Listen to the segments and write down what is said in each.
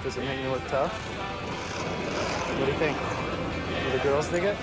Does it make me look tough? What do you think? Do the girls dig it?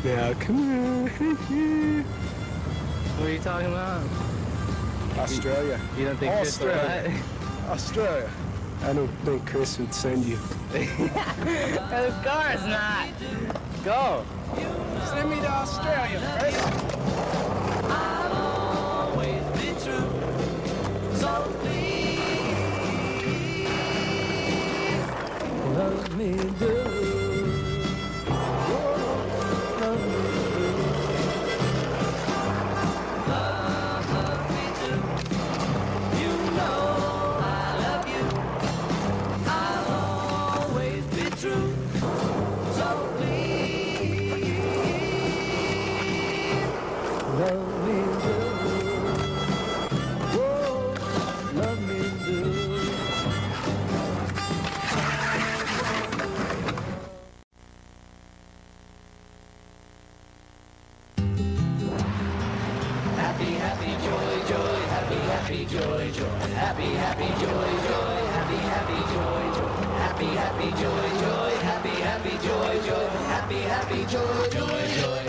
Now, come here. What are you talking about? Australia. You don't think Chris will Australia. Australia. I don't think Chris would send you. Of course not. Go. Send me to Australia, Chris. I'll always be true. So please love me do. True. So please happy, happy, joy, joy, happy, happy, joy, joy, happy, happy, joy, joy, happy, happy, joy, joy, happy, happy, joy, joy, joy.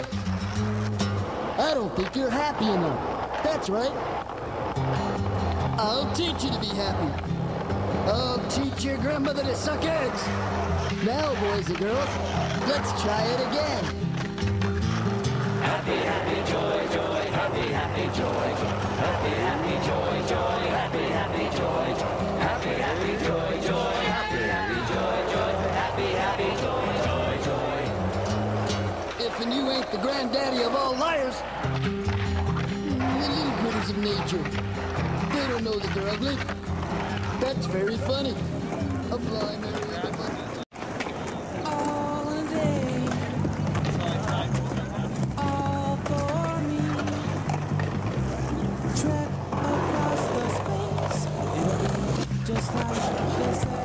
I don't think you're happy enough. That's right. I'll teach you to be happy. I'll teach your grandmother to suck eggs. Now, boys and girls, let's try it again. Happy, happy, joy, joy, happy, happy, joy, joy, happy, happy, joy, joy, happy, happy, joy, joy, happy, happy, joy, joy, happy, happy, joy, joy, happy, happy, joy, joy, joy. If and you ain't the granddaddy of all liars, the little critters of nature, they don't know that they're ugly. That's very funny. A fly, Mary, everybody. All in a day, all for me. Trek across the space, it'll be just like they said.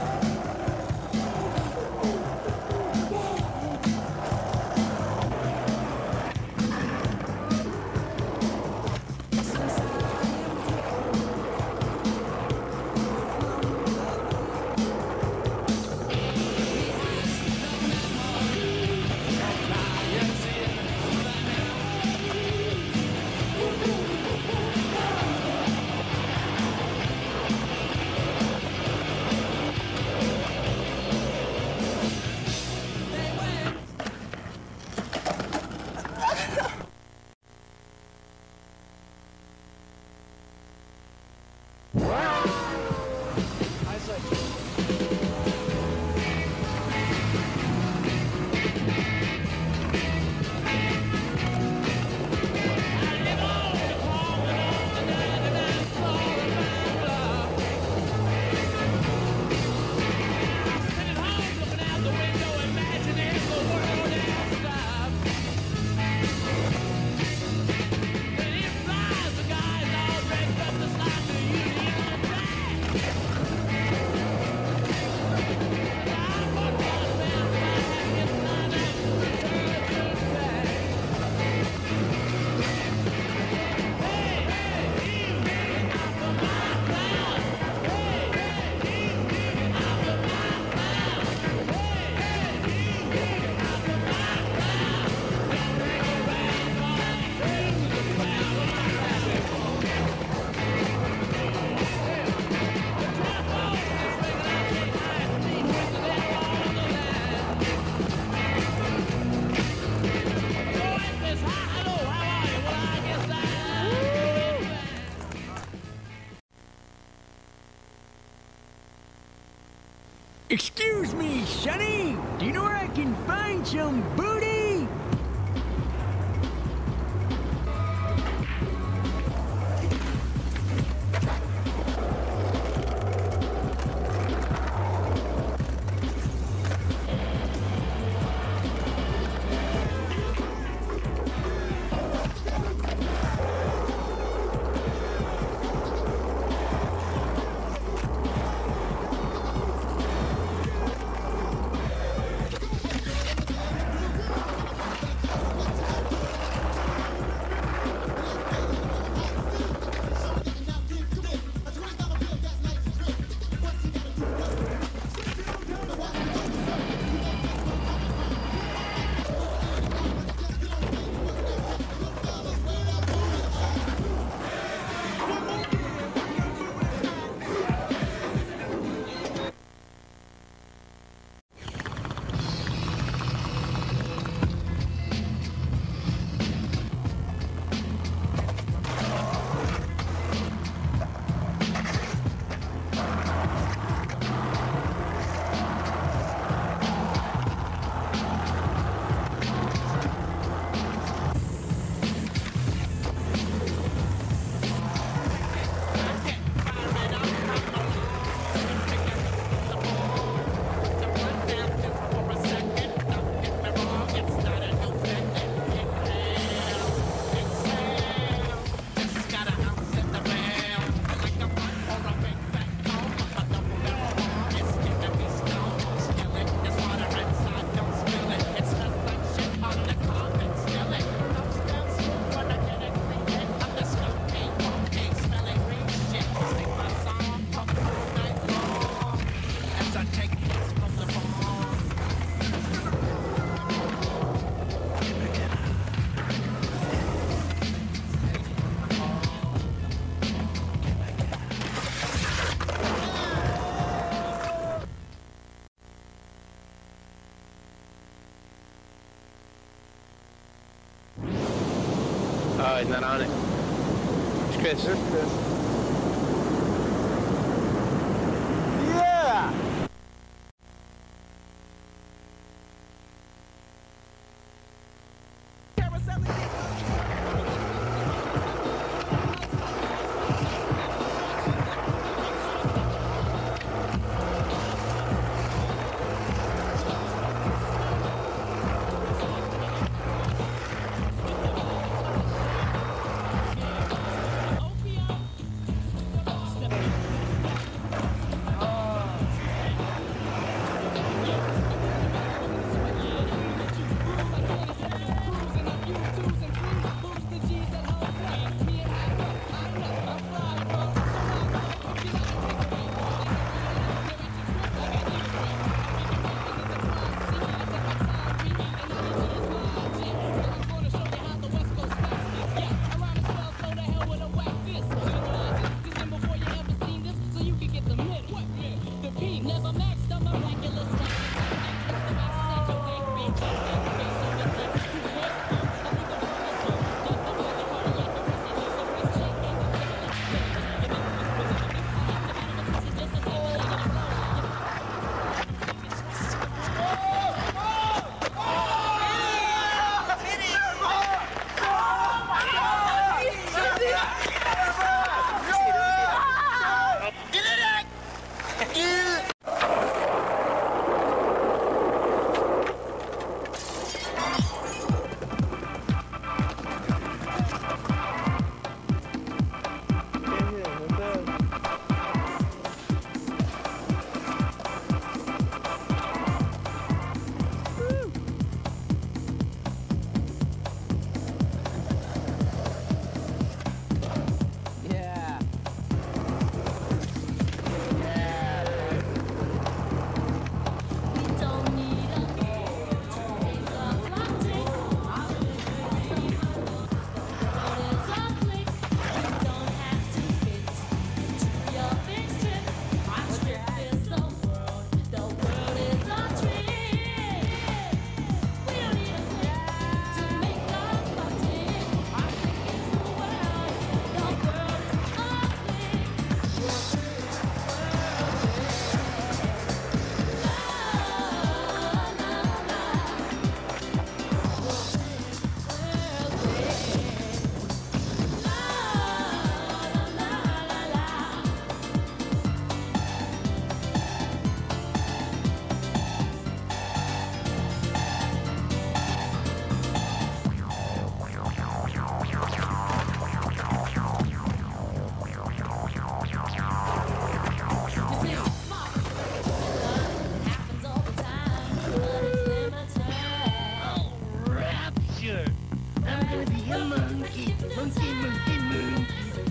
Excuse me, Sonny. Do you know where I can find some booty? Oh, he's not on it. It's Chris. There's Chris. Yeah!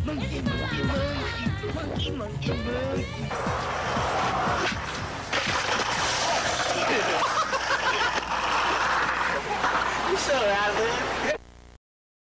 Monkey, monkey, monkey, monkey, monkey, monkey.